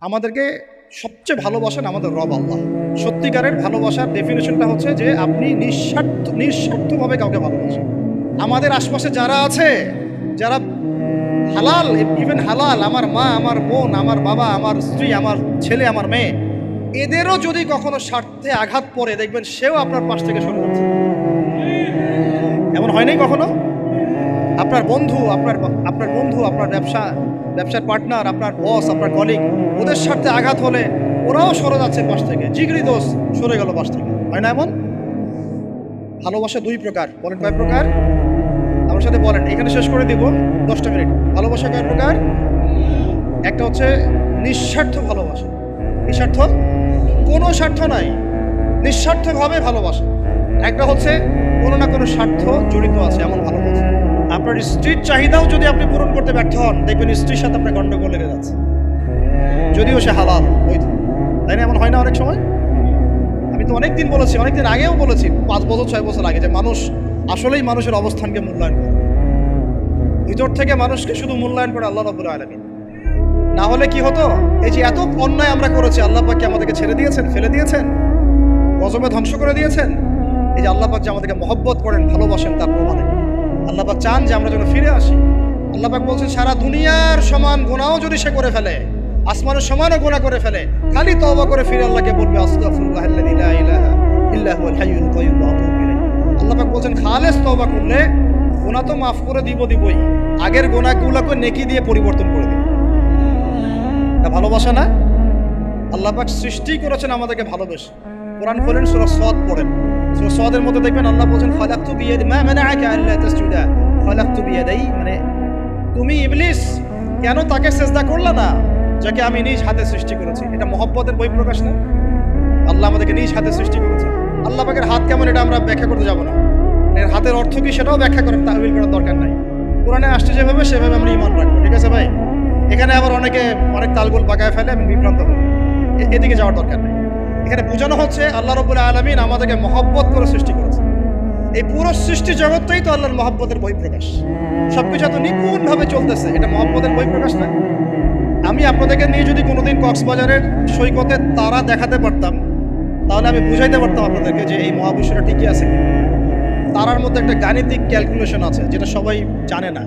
আমাদেরকে সবচেয়ে ভালোবাসেন আমাদের রব আল্লাহ। সত্যিকারের ভালোবাসার ডেফিনেশনটা হচ্ছে যে আপনি নিঃস্বার্থভাবে কাউকে ভালোবাসেন। আমাদের আশপাশে যারা আছে, যারা হালাল, ইভেন হালাল, আমার মা, আমার বোন, আমার বাবা, আমার স্ত্রী, আমার ছেলে, আমার মেয়ে, এদেরও যদি কখনো স্বার্থে আঘাত পড়ে, দেখবেন সেও আপনার পাশ থেকে সরে যাচ্ছে। এমন হয় নাই কখনো? আপনার বন্ধু, আপনার ব্যবসার পার্টনার, আপনার বস, আপনার কলিগ, ওদের স্বার্থে আঘাত হলে ওরাও সরে যাচ্ছে পাশ থেকে। জিগরি দোষ সরে গেল পাশ থেকে, হয় না এমন? ভালোবাসা দুই প্রকার। বলেন কয় প্রকার? আমার সাথে বলেন, এখানে শেষ করে দিব 10টা মিনিট। ভালোবাসা কয় প্রকার? একটা হচ্ছে নিঃস্বার্থ ভালোবাসা। নিঃস্বার্থ, কোনো স্বার্থ নাই, নিঃস্বার্থভাবে ভালোবাসা। একটা হচ্ছে কোনো না কোনো স্বার্থ জড়িত আছে এমন ভালোবাসা। আপনার স্ত্রীর চাহিদাও যদি আপনি পূরণ করতে ব্যর্থ হন, দেখবেন স্ত্রীর সাথে আপনার গন্ডগোল লেগে যাচ্ছে, যদিও সে হালাল বৈধ। তাই না? এমন হয় না অনেক সময়? আমি তো অনেকদিন বলেছি, অনেকদিন আগেও বলেছি, 5 বছর 6 বছর আগে, যে মানুষ আসলেই মানুষের অবস্থানকে মূল্যায়ন করে। ভিতর থেকে মানুষকে শুধু মূল্যায়ন করে আল্লাহ রাব্বুল আলামিন। না হলে কি হতো? এই যে এত অন্যায় আমরা করেছি, আল্লাহ পাক কি আমাদেরকে ছেড়ে দিয়েছেন, ফেলে দিয়েছেন, গজবে ধ্বংস করে দিয়েছেন? এই যে আল্লাহ পাক যে আমাদেরকে মহব্বত করেন, ভালোবাসেন, তার প্রমাণে আল্লাহ পাক চান যে আমরা যেন ফিরে আসি। আল্লাহ পাক বলছেন, সারা দুনিয়ার সমান গুনাহও যদি সে করে ফেলে, আসমানের সমানও গুনাহ করে ফেলে, খালি তওবা করে ফিরে আল্লাহকে বলবে, আস্তাগফিরুল্লাহাল্লাযী লা ইলাহা ইল্লা হুয়াল হাইয়ুল কাইয়্যুম ওয়া আতুবু ইলাইহি। আল্লাহ পাক বলছেন, খালেস তওবা করলে গুনাহ তো মাফ করে দিবই, আগের গুনাহগুলোকে নেকি দিয়ে পরিবর্তন করে দিবে। এটা ভালোবাসা না? আল্লাহ পাক সৃষ্টি করেছেন আমাদেরকে ভালোবেসে। কোরআন খোলেন, সূরা সদ পড়েন। সূরা সদের মধ্যে দেখবেন আল্লাহ বলেন, খালাকতু বিয়াদি মা মানাআকা আল্লা তাসজুদা খালাকতু বিয়াদাই, মানে তুমি ইবলিস কেন তাকে সিজদা করলে না যাকে আমি নিজ হাতে সৃষ্টি করেছি? এটা মহব্বতের বহিঃপ্রকাশ না? আল্লাহ আমাদেরকে নিজ হাতে সৃষ্টি করেছে। আল্লাহ পাকের হাত কেমন এটা আমরা ব্যাখ্যা করতে যাব না। এর হাতের অর্থ কি সেটাও ব্যাখ্যা করার তাহবিল করার দরকার নাই। কোরআনে আসছে যেভাবে সেভাবে আমরা ঈমান রাখবো, ঠিক আছে ভাই? এখানে আবার অনেকে অনেক তালগোল পাকায় ফেলে, আমি বিভ্রান্ত হই, এদিকে যাওয়ার দরকার নেই। এখানে বোঝানো হচ্ছে আল্লাহ রাব্বুল আলামিন আমাদেরকে মহব্বত করে সৃষ্টি করেছে। এই পুরো সৃষ্টি জগৎটাই তো আল্লাহর মহব্বতের বহিঃপ্রকাশ। সবকিছু এত নিপুণভাবে চলতেছে, এটা মহব্বতের বহিঃপ্রকাশ না? আমি আপনাদেরকে নিয়ে যদি কোনোদিন কক্সবাজারের সৈকতে তারা দেখাতে পারতাম, তাহলে আমি বুঝাইতে পারতাম আপনাদেরকে যে এই মহাবিশ্বটা ঠিকই আছে। তারার মধ্যে একটা গাণিতিক ক্যালকুলেশন আছে যেটা সবাই জানে না।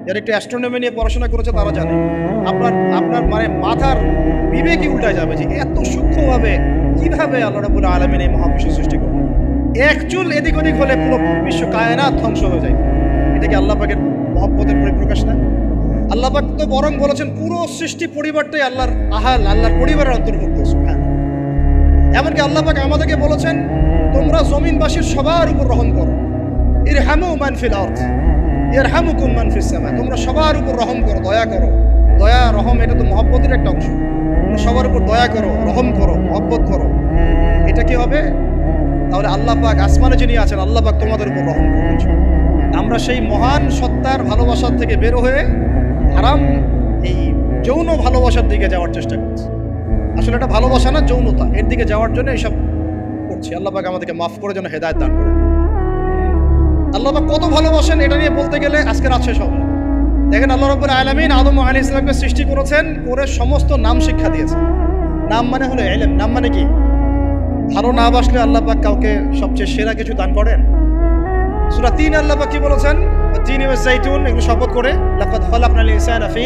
যারা একটু অ্যাস্ট্রোনমি নিয়ে পড়াশোনা করেছে তারা জানে। আপনার মানে মাথার বিবেকই উল্টায় যাবে যে এত সূক্ষ্মভাবে কিভাবে আল্লাহ রাব্বুল আলামিন এই মহাবিশ্ব সৃষ্টি করলেন। এক চুল এদিক ওদিক হলে পুরো বিশ্ব কায়নাত ধ্বংস হয়ে যায়। এটা কি আল্লাহ পাকের মহব্বতের পরিপ্রকাশ না? আল্লাহ পাক তো বরং বলেছেন পুরো সৃষ্টি পরিবারটাই আল্লাহর আল্লাহর পরিবারের অন্তর্ভুক্ত। সুবহান। এমনকি আল্লাহ পাক আমাদেরকে বলেছেন, তোমরা জমিনবাসীর সবার উপর রহম করো। ইরহামু মান ফিল আরদ ইয়ারহামুকুম মান ফিস সামা। তোমরা সবার উপর রহম করো, দয়া করো। দয়া, রহম, এটা তো মহব্বতের একটা অংশ। তোমরা সবার উপর দয়া করো, রহম করো, মহব্বত করো। এটা কি হবে? তাহলে আল্লাহ পাক আসমানে যিনি আছেন, আল্লাহ পাক তোমাদের উপর রহম করবেন। আমরা সেই মহান সত্তার ভালোবাসার থেকে বের হয়ে হারাম এই যৌন ভালোবাসার দিকে যাওয়ার চেষ্টা করছি। আসলে এটা ভালোবাসা না, যৌনতা, এর দিকে যাওয়ার জন্য এইসব করছি। আল্লাহ পাক আমাদেরকে মাফ করে যেন হেদায়েত দান করেন। আল্লাহ পাক কত ভালোবাসেন এটা নিয়ে বলতে গেলে আজকে রাত শেষ হবে। দেখেন, আল্লাহ রাব্বুল আলামিন আদম আলাইহিস সালামকে সৃষ্টি করেছেন, করে সমস্ত নাম শিক্ষা দিয়েছেন। নাম মানে হলো ইলম। নাম মানে কি? ভালো না বাসলে আল্লাহ পাক কাউকে সবচেয়ে সেরা কিছু দান করেন। সূরা ৩ আল্লাহ পাক কি বলেছেন? তিন ওয়া যাইতুন, এগুলো শপথ করে, লাকাদ খালাকনাল ইনসানা ফি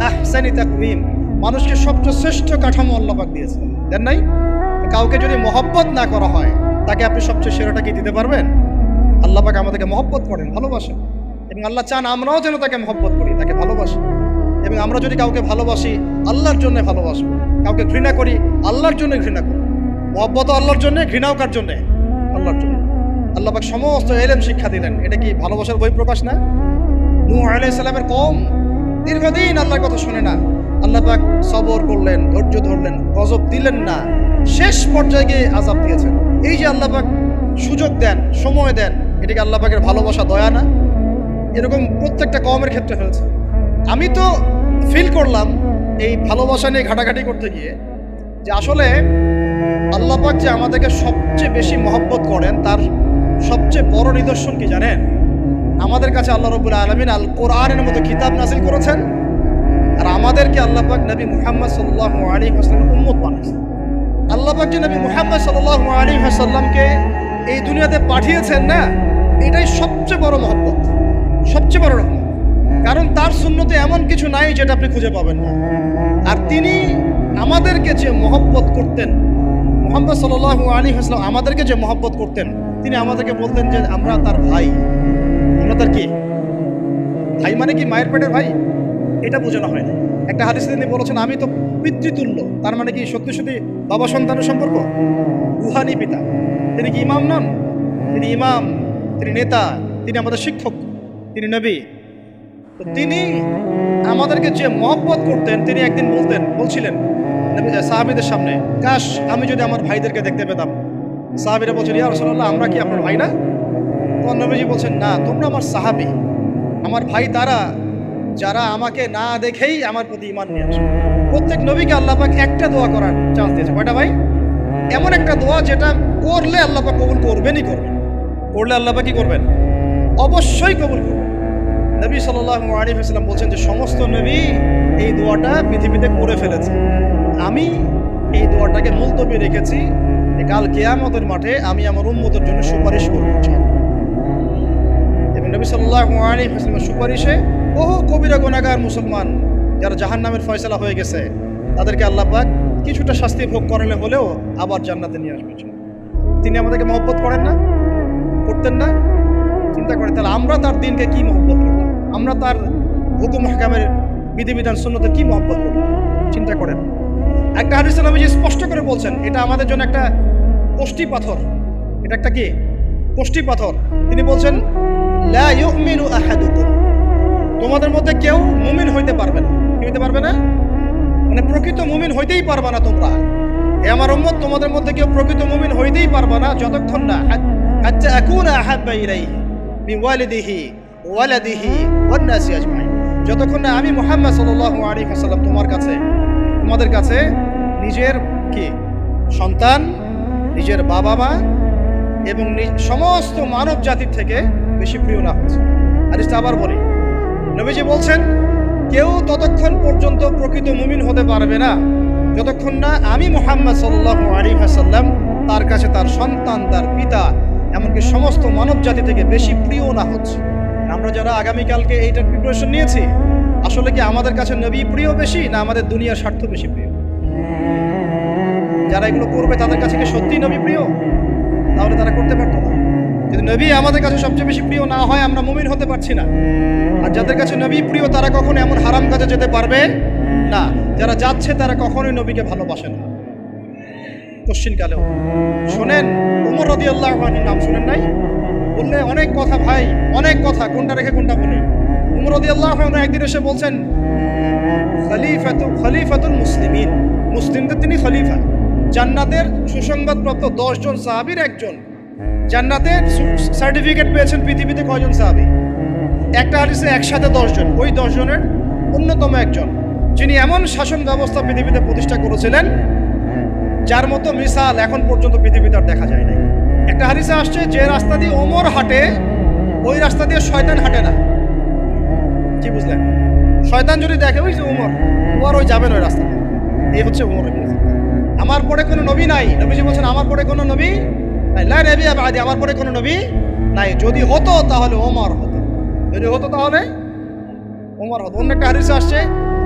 আহসানি তাকওয়িম। মানুষকে সবচেয়ে শ্রেষ্ঠ কাঠামো আল্লাহ পাক দিয়েছেন, দেন নাই? কাউকে যদি মহব্বত না করা হয়, তাকে আপনি সবচেয়ে সেরাটা কি দিতে পারবেন? আল্লাহ পাক আমাদেরকে মহব্বত করেন, ভালোবাসেন, এবং আল্লাহ চান আমরাও যেন তাকে মহব্বত করি, তাকে ভালোবাসি। এবং আমরা যদি কাউকে ভালোবাসি, আল্লাহর জন্য ভালোবাসবো। কাউকে ঘৃণা করি, আল্লাহর জন্য ঘৃণা করি। মহব্বত আল্লাহর জন্য, ঘৃণাও কার জন্য? আল্লাহর জন্য। আল্লাহ পাক সমস্ত ইলম শিক্ষা দিলেন। এটা কি ভালোবাসার বহিঃপ্রকাশ না? নূহ আলাইহিস সালামের কওম দীর্ঘদিন আল্লাহর কথা শুনে না, আল্লাহ পাক সবর করলেন, ধৈর্য ধরলেন, গজব দিলেন না, শেষ পর্যায়ে গিয়ে আযাব দিয়েছেন। এই যে আল্লাহ পাক সুযোগ দেন, সময় দেন, এটা কি আল্লাহ পাকের ভালোবাসা, দয়া না? এরকম প্রত্যেকটা কওমের ক্ষেত্রে হয়েছে। আমি তো ফিল করলাম এই ভালোবাসা নিয়ে ঘাটাঘাটি করতে গিয়ে যে আসলে আল্লাহ পাক যে আমাদেরকে সবচেয়ে বেশি মহব্বত করেন, তার সবচেয়ে বড় নিদর্শন কি জানেন? আমাদের কাছে আল্লাহ রাব্বুল আলামিন আল কোরআনের মতো কিতাব নাযিল করেছেন, আর আমাদেরকে আল্লাহ পাক নবী মুহাম্মদ সাল্লাল্লাহু আলাইহি ওয়াসাল্লামের উম্মত বানিয়েছেন। আল্লাহ পাক যে নবী মুহাম্মদ সাল্লাল্লাহু আলাইহি ওয়াসাল্লামকে এই দুনিয়াতে পাঠিয়েছেন না, এটাই সবচেয়ে বড় মহব্বত, সবচেয়ে বড় রহমত। কারণ তার সুন্নতে এমন কিছু নাই যেটা আপনি খুঁজে পাবেন না। আর তিনি আমাদেরকে যে মহব্বত করতেন, মুহাম্মদ সাল্লাল্লাহু আলাইহি ওয়াসাল্লাম আমাদেরকে যে মহব্বত করতেন, তিনি আমাদেরকে বলতেন যে আমরা তার ভাই। আমরা তার কি ভাই? মানে কি মায়ের পেটের ভাই? এটা বোঝানো হয় না। একটা হাদিসে তিনি বলেছেন আমি তো পিতৃতুল্য। তার মানে কি সত্যি সত্যি বাবা সন্তানের সম্পর্ক? রুহানি পিতা। তিনি কি ইমাম নন? তিনি ইমাম, তিনি নেতা, তিনি আমাদের শিক্ষক, তিনি নবী। তো তিনি আমাদেরকে যে মহব্বত করতেন, তিনি একদিন বলছিলেন সাহাবীদের সামনে, কাশ আমি যদি আমার ভাইদেরকে দেখতে পেতাম। সাহাবীরা বলছেন ইয়া রাসূলুল্লাহ আমরা কি আপনার ভাই না? তখন নবীজি বলছেন না, তোমরা আমার সাহাবী। আমার ভাই তারা যারা আমাকে না দেখেই আমার প্রতি ঈমান নিয়ে আসে। প্রত্যেক নবীকে আল্লাহ পাক একটা দোয়া করার চান্স দিয়েছে। কয়টা ভাই? এমন একটা দোয়া যেটা করলে আল্লাহ পাক কবুল করবেনই করবেন। করলে আল্লাহ পাক কি করবেন? অবশ্যই কবুল করবেন। নবী সাল্লাল্লাহু আলাইহি ওয়াসাল্লাম বলছেন যে সমস্ত নবী এই দোয়াটা পৃথিবীতে করে ফেলেছে, আমি এই দোয়াটাকে মুলতবি রেখেছি, কাল কিয়ামতের মাঠে আমি আমার উম্মতের জন্য সুপারিশ করব। এবং নবী সাল্লাল্লাহু আলাইহি ওয়াসাল্লামের সুপারিশে বহু কবিরা গুনাহগার মুসলমান যারা জাহান্নামের ফয়সালা হয়ে গেছে, তাদেরকে আল্লাহ পাক কিছুটা শাস্তি ভোগ করালে হলেও আবার জান্নাতে নিয়ে আসবেন। তিনি আমাদেরকে মহব্বত করেন না? করতেন না? চিন্তা করেন তাহলে আমরা তার দিনকে কি মহব্বত করলাম, আমরা তার হুকুম হাকামের বিধিবিধান সুন্নতের কি মহব্বত করলাম, চিন্তা করেন। একটা হাদিসে নবীজি স্পষ্ট করে বলছেন এটা আমাদের জন্য একটা কষ্টি পাথর। এটা একটা কি কষ্টি পাথর। তিনি বলছেন লা ইউমিনু আহাদুকুম, তোমাদের মধ্যে কেউ মুমিন হইতে পারবে না। কি হইতে পারবে না? মানে প্রকৃত মুমিন হইতেই পারবে না তোমরা। এ আমার উম্মত, তোমাদের মধ্যে কেউ প্রকৃত মুমিন হইতেই পারবে না যতক্ষণ না হাত্তা আকুনা আহাব্বা ইলাইহি মিন ওয়ালিদিহি ওয়ালাদিহি ওয়ান নাসি আজমাইন, যতক্ষণ না আমি মুহাম্মদ সাল্লাল্লাহু আলাইহি ওয়াসাল্লাম তোমাদের কাছে নিজের কি সন্তান, নিজের বাবা মা এবং সমস্ত মানব জাতির থেকে বেশি প্রিয় না হচ্ছে। হাদিসটা আবার বলি, নবীজি বলছেন কেউ ততক্ষণ পর্যন্ত প্রকৃত মুমিন হতে পারবে না যতক্ষণ না আমি মুহাম্মদ সাল্লাল্লাহু আলাইহি ওয়াসাল্লাম তার কাছে তার সন্তান, তার পিতা, এমনকি সমস্ত মানব জাতি থেকে বেশি প্রিয় না হচ্ছে। আমরা যারা আগামীকালকে এইটার প্রিপারেশন নিয়েছি, আসলে কি আমাদের কাছে নবী প্রিয় বেশি না আমাদের দুনিয়ার স্বার্থ বেশি প্রিয়? যারা এগুলো করবে তাদের কাছে কি সত্যি নবী প্রিয়? তাহলে তারা করতে পারতো না। যদি নবী আমাদের কাছে সবচেয়ে বেশি প্রিয় না হয়, আমরা মুমিন হতে পারছি না। আর যাদের কাছে নবী প্রিয় তারা কখনো এমন হারাম কাজে যেতে পারবে না। যারা যাচ্ছে তারা কখনোই নবীকে ভালোবাসে না কোশ্চিনকালেও। শোনেন ওমর রাদিয়াল্লাহু আনহুর নাম শুনেন নাই? বললে অনেক কথা ভাই, অনেক কথা, কোনটা রেখে কোনটা বলি। ওমর রাদিয়াল্লাহু আনহু একদিন এসে বলছেন খলিফাতুল মুসলিমিন, মুসলিমদের তিনি খলিফা। জান্নাতের সুসংবাদপ্রাপ্ত 10 জন সাহাবীর একজন। জান্নাতের সার্টিফিকেট পেয়েছেন পৃথিবীতে কয়জন সাহাবী? একটা হাদিসে একসাথে 10 জন, ওই 10 জনের অন্যতম একজন, যিনি এমন শাসন ব্যবস্থা পৃথিবীতে প্রতিষ্ঠা করেছিলেন যার মতো মিসাল এখন পর্যন্ত পৃথিবীতে আর দেখা যায় নাই। একটা হাদিসে আসছে যে রাস্তা দিয়ে ওমর হাঁটে ওই রাস্তা দিয়ে শয়তান হাঁটে না। কি বুঝলেন? শয়তান যদি দেখে ওই যে ওমর, ও আর ওই যাবেন ওই রাস্তা। এই হচ্ছে ওমর। আমার পরে কোনো নবী নাই। নবীজি বলছেন আমার পরে কোনো নবী নাই, লা নবিয়্যা বা'দি, আমার পরে কোনো নবী নাই। যদি হতো তাহলে ওমর হতো, যদি হতো তাহলে ওমর হতো। অন্য একটা হাদিসে আসছে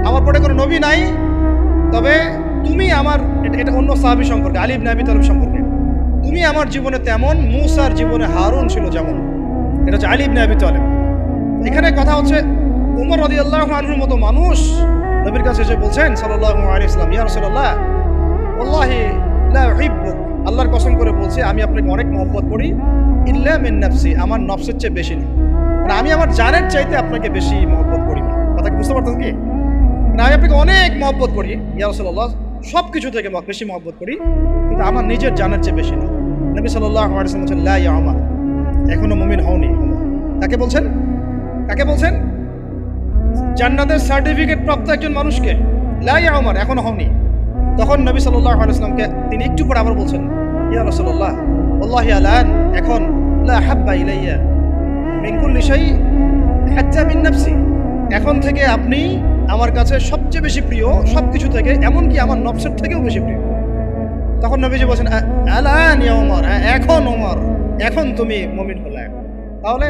আমার পরে কোনো নবী নাই, তবে তুমি আমার, এটা অন্য সাহাবী সম্পর্কে, আলী ইবনে আবি তালিব সম্পর্কে, তুমি আমার জীবনে তেমন মূসার জীবনে হারুন ছিল যেমন। এটা হচ্ছে আলী ইবনে আবি তালিব। এখানে কথা হচ্ছে ওমর রাদিয়াল্লাহু আনহুর মতো মানুষ নবীর কাছে এসে বলছেন সাল্লাল্লাহু আলাইহি ওয়াসাল্লাম, ইয়া রাসূলুল্লাহ ওয়াল্লাহি লা উহিব্বুক, আল্লাহর কসম করে বলছি আমি আপনাকে অনেক মহব্বত করি, ইল্লা মিন নাফসি, আমার নফসের চেয়ে বেশি না। মানে আমি আমার জানের চাইতে আপনাকে বেশি মহব্বত করি না। কথা কি বুঝতে পারতেন কি? মানে আমি আপনাকে অনেক মহব্বত করি ইয়া রাসূলুল্লাহ, সব কিছু থেকে বেশি মহব্বত করি, কিন্তু আমার নিজের জানের চেয়ে বেশি না। নবী সাল্লাল্লাহু আলাইহি ওয়াসাল্লাম বলেন লা ইয়া উমর, এখনো মুমিন হওনি। কাকে বলছেন? কাকে বলছেন? জান্নাতের সার্টিফিকেট প্রাপ্ত একজন মানুষকে লা ইয়া উমর, এখনো হওনি। তখন নবী সাল্লাল্লাহু আলাইহি ওয়াসাল্লামকে তিনি একটু পরে আবার বলছেন ইয়া রাসূলুল্লাহ ওয়াল্লাহি আলান, এখন লা হাব্বা ইলাইয়া মিন কুল্লি শাই হাত্তা মিন নাফসি, এখন থেকে আপনি আমার কাছে সবচেয়ে বেশি প্রিয় সব কিছু থেকে, এমনকি আমার নফসের থেকেও বেশি প্রিয়। তখন নবীজি বলছেন আলান ইয়া ওমর, এখন ওমর, এখন তুমি মুমিন হলে। তাহলে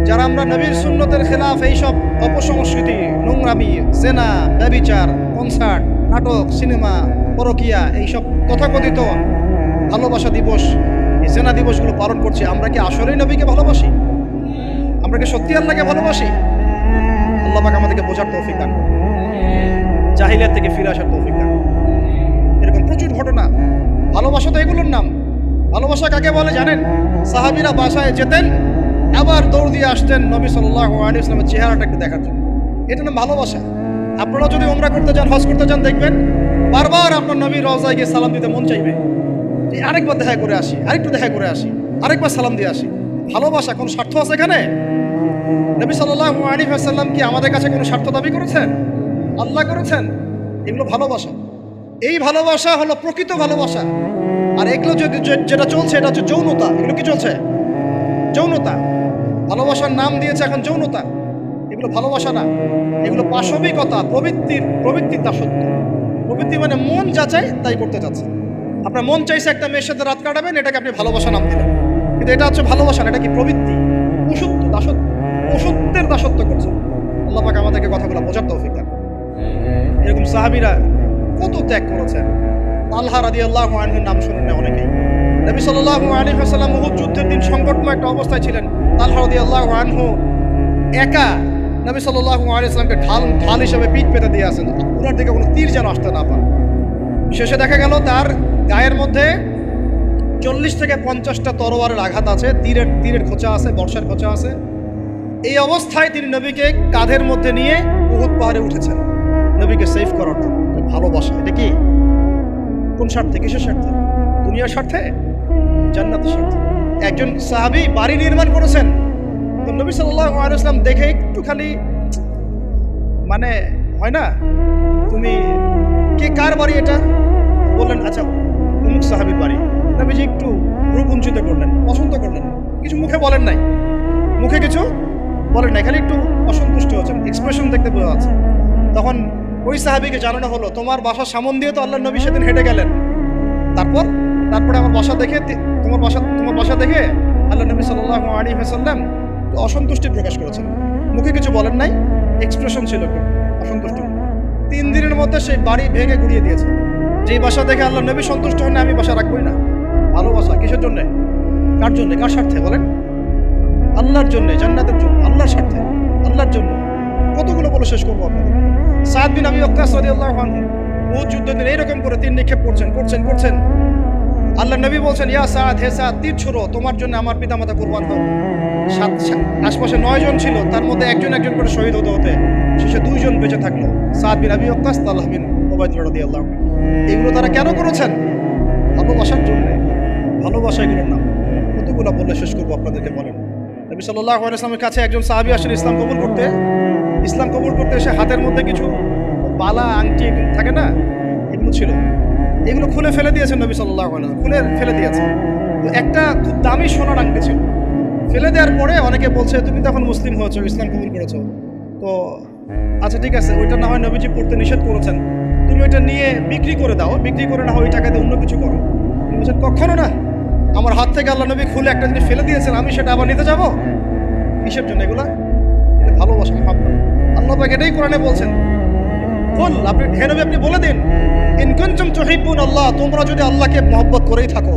যারা আমরা নবীর সুন্নতের খেলাফ এইসব অপসংস্কৃতি, নোংরামি, জেনা, ব্যভিচার, কনসার্ট, নাটক, সিনেমা, পরকিয়া, এইসব তথাকথিত ভালোবাসা দিবস, এই জেনা দিবসগুলো পালন করছি, আমরা কি আসলেই নবীকে ভালোবাসি? আমরা কি সত্যি আল্লাহকে ভালোবাসি? আল্লাহ পাক আমাদেরকে বোঝার তৌফিক দান করুন, জাহিলিয়াত থেকে ফিরে আসার তৌফিক দান করুন। এরকম প্রচুর ঘটনা। ভালোবাসা তো এগুলোর নাম। ভালোবাসা কাকে বলে জানেন? সাহাবীরা বাসায় যেতেন, আবার দৌড় দিয়ে আসতেন নবী সাল্লাল্লাহু আলাইহি ওয়াসাল্লামের চেহারাটাকে দেখার জন্য। এটা নাম ভালোবাসা। আপনারা যদি উমরা করতে যান, হজ করতে যান, দেখবেন বারবার আপনার নবীর রওজায় গিয়ে সালাম দিতে মন চাইবে, আরেকবার দেখা করে আসি, আরেকটু দেখা করে আসি, আরেকবার সালাম দিয়ে আসি। ভালোবাসা, কোনো স্বার্থ আছে এখানে? নবী সাল্লাল্লাহু আলাইহি ওয়াসাল্লাম কি আমাদের কাছে কোনো স্বার্থ দাবি করেছেন? আল্লাহ করেছেন। এগুলো ভালোবাসা। এই ভালোবাসা হলো প্রকৃত ভালোবাসা। আর এগুলো যেটা চলছে এটা হচ্ছে যৌনতা। এগুলো কি চলছে? যৌনতা। ভালোবাসার নাম দিয়েছে এখন যৌনতা। এগুলো ভালোবাসা না, এগুলো পাশবিকতা, প্রবৃত্তির দাসত্ব। প্রবৃত্তি মানে মন যা চায় তাই করতে যাচ্ছে। আপনার মন চাইছে একটা মেয়ের সাথে রাত কাটাবেন, এটাকে আপনি ভালোবাসা নাম দিলেন, কিন্তু এটা হচ্ছে ভালোবাসা না, এটা কি প্রবৃত্তি, পশুত্ব, দাসত্ব, পশুত্বের দাসত্ব করছে। আল্লাহ পাক আমাদেরকে কথাগুলো বোঝার তৌফিক দান। এরকম সাহাবীরা কত ত্যাগ করেছেন। তালহা রাদিয়াল্লাহু আনহুর নাম শুনেন না অনেকেই। নবী সাল্লাল্লাহু আলাইহি ওয়াসাল্লাম উহুদ যুদ্ধের দিন সংকটময় একটা অবস্থায় ছিলেন। তালহা রাদিয়াল্লাহু আনহু একা নবী সাল্লাল্লাহু আলাইহি ওয়াসাল্লামকে ঢাল হিসেবে পিঠ পেতে দিয়ে আসেন, ওনার দিকে কোনো তীর যেন আসতে না পারে। শেষে দেখা গেল তার গায়ের মধ্যে 40 থেকে 50টা তরোয়ারের আঘাত আছে, তীরের খোঁচা আছে, বর্ষার খোঁচা আছে। এই অবস্থায় তিনি নবীকে কাঁধের মধ্যে নিয়ে উহুদ পাহাড়ে উঠেছেন নবীকে সেভ করার জন্য। ভালোবাসা। এটা কি? কোন স্বার্থে? কিসের স্বার্থে? দুনিয়ার স্বার্থে? জান্নাতের স্বার্থে। একজন সাহাবী বাড়ি নির্মাণ করেছেন, তো নবী সাল্লাল্লাহু আলাইহি ওয়াসাল্লাম দেখে একটু খালি মানে হয় না, তুমি কে, কার বাড়ি এটা? বললেন আচ্ছা অমুক সাহাবীর বাড়ি। নবীজি একটু রূপ উঞ্চিত করলেন, পছন্দ করলেন, কিছু মুখে বলেন নাই, মুখে কিছু বলেন নাই, খালি একটু অসন্তুষ্ট হচ্ছেন, এক্সপ্রেশন দেখতে বোঝা যাচ্ছে। তখন ওই সাহাবীকে জানানো হলো, তোমার বাসার সামন দিয়ে তো আল্লাহর নবী সেদিন হেঁটে গেলেন, তারপরে আমার বাসা দেখে, তোমার বাসা দেখে আল্লাহ নবী সাল্লাল্লাহু আলাইহি ওয়াসাল্লাম অসন্তুষ্টি প্রকাশ করেছেন। মুখে কিছু বলেন নাই, এক্সপ্রেশন ছিল অসন্তুষ্ট। 3 দিনের মধ্যে সেই বাড়ি ভেঙে গুড়িয়ে দিয়েছে। যেই বাসা দেখে আল্লাহ নবী সন্তুষ্ট হন না, আমি বাসা রাখবই না। ভালোবাসা কিসের জন্য? কার জন্য? কার স্বার্থে বলেন? আল্লাহর জন্য, জান্নাতের জন্য, আল্লাহর স্বার্থে, আল্লাহর জন্য। কতগুলো বলে শেষ করবো আপনাদের। সাদ বিন আবি ওয়াক্কাস রাদিয়াল্লাহু আনহু উহুদ যুদ্ধের দিন এইরকম করে তীর নিক্ষেপ করছেন। আল্লাহ নবী বলছেন, ইয়া সাদ, হে সাদ, তীর ছোড়ো, তোমার জন্য আমার পিতামাতা কুরবান হোক। আশপাশে 9 জন ছিল, তার মধ্যে একজন করে শহীদ হতে শেষে 2 জন বেঁচে থাকলো, সাদ বিন আবি ওয়াক্কাস, তালহা বিন উবাইদুল্লাহ রাদিয়াল্লাহু আনহু। এগুলো তারা কেন করেছেন? ভালোবাসার জন্য। ভালোবাসা এগুলোর নাম। কতগুলো বললে শেষ করবো আপনাদেরকে বলেন। নবী সাল্লাল্লাহু আলাইহি ওয়াসাল্লামের কাছে একজন সাহাবী আসেন ইসলাম কবুল করতে এসে হাতের মধ্যে কিছু বালা, আংটি থাকে না, এগুলো ছিল, এগুলো খুলে ফেলে দিয়েছেন নবী সাল্লাল্লাহু আলাইহি ওয়াসাল্লাম, খুলে ফেলে দিয়েছেন। তো একটা খুব দামি সোনার আংটি ছিল, ফেলে দেওয়ার পরে অনেকে বলছে তুমি তো এখন মুসলিম হয়েছো, ইসলাম কবুল করেছো, তো আচ্ছা ঠিক আছে, ওইটা না হয় নবীজি পড়তে নিষেধ করেছেন, তুমি ওইটা নিয়ে বিক্রি করে দাও, বিক্রি করে না হয় ওই টাকা দিয়ে অন্য কিছু করো। তুমি বলছেন কখনো না, আমার হাত থেকে আল্লাহ নবী খুলে একটা জিনিস ফেলে দিয়েছেন, আমি সেটা আবার নিতে যাবো? কিসের জন্য এগুলা? ভালোবাসা, মহব্বত। আল্লাহ পাক এটাই কোরআনে বলছেন, বল আপনি, হে নবী আপনি বলে দিন, ইন কুনতুম তুহিব্বুন আল্লাহ, তোমরা যদি আল্লাহকে মহব্বত করেই থাকো,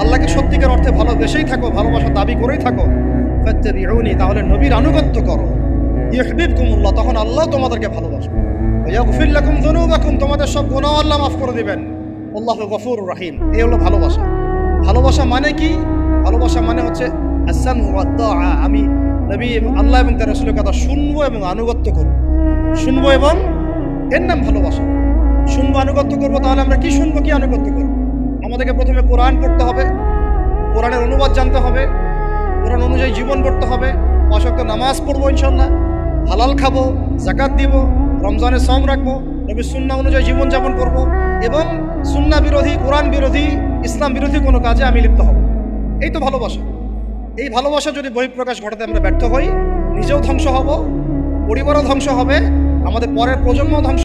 আল্লাহকে সত্যিকার অর্থে ভালোবেসেই থাকো, ভালোবাসা দাবি করেই থাকো, ফাত্তাবিউনি, তাহলে নবীর আনুগত্য করো, ইউহিব্বুকুমুল্লাহ, তখন আল্লাহ তোমাদেরকে ভালোবাসবে, ওয়া ইয়াগফির লাকুম যুনুবাকুম, তোমাদের সব গুনাহ আল্লাহ মাফ করে দিবেন, আল্লাহু গফুরুর রহিম। এই হলো ভালোবাসা। ভালোবাসা মানে কি? ভালোবাসা মানে হচ্ছে আস-সামউ ওয়াত তাআ, আমি নবী এবং আল্লাহ এবং তার রাসূলের কথা শুনবো এবং আনুগত্য করব, শুনবো এবং এর নাম ভালোবাসা। শুনবো, আনুগত্য করবো, তাহলে আমরা কি শুনবো, কি আনুগত্য করবো? আমাদেরকে প্রথমে কোরআন পড়তে হবে, কোরআনের অনুবাদ জানতে হবে, কোরআন অনুযায়ী জীবন করতে হবে, 5 ওয়াক্ত নামাজ পড়বো ইনশাল্লাহ, হালাল খাবো, যাকাত দিব, রমজানের সম রাখবো, নবীর সুন্নাহ অনুযায়ী জীবনযাপন করব, এবং সুন্নাহ বিরোধী, কোরআন বিরোধী, ইসলাম বিরোধী কোনো কাজে আমি লিপ্ত হব। এই তো ভালোবাসা। এই ভালোবাসা যদি বহিঃপ্রকাশ ঘটাতে আমরা ব্যর্থ হই, নিজেও ধ্বংস হব, পরিবারও ধ্বংস হবে, আমাদের পরের প্রজন্ম ধ্বংস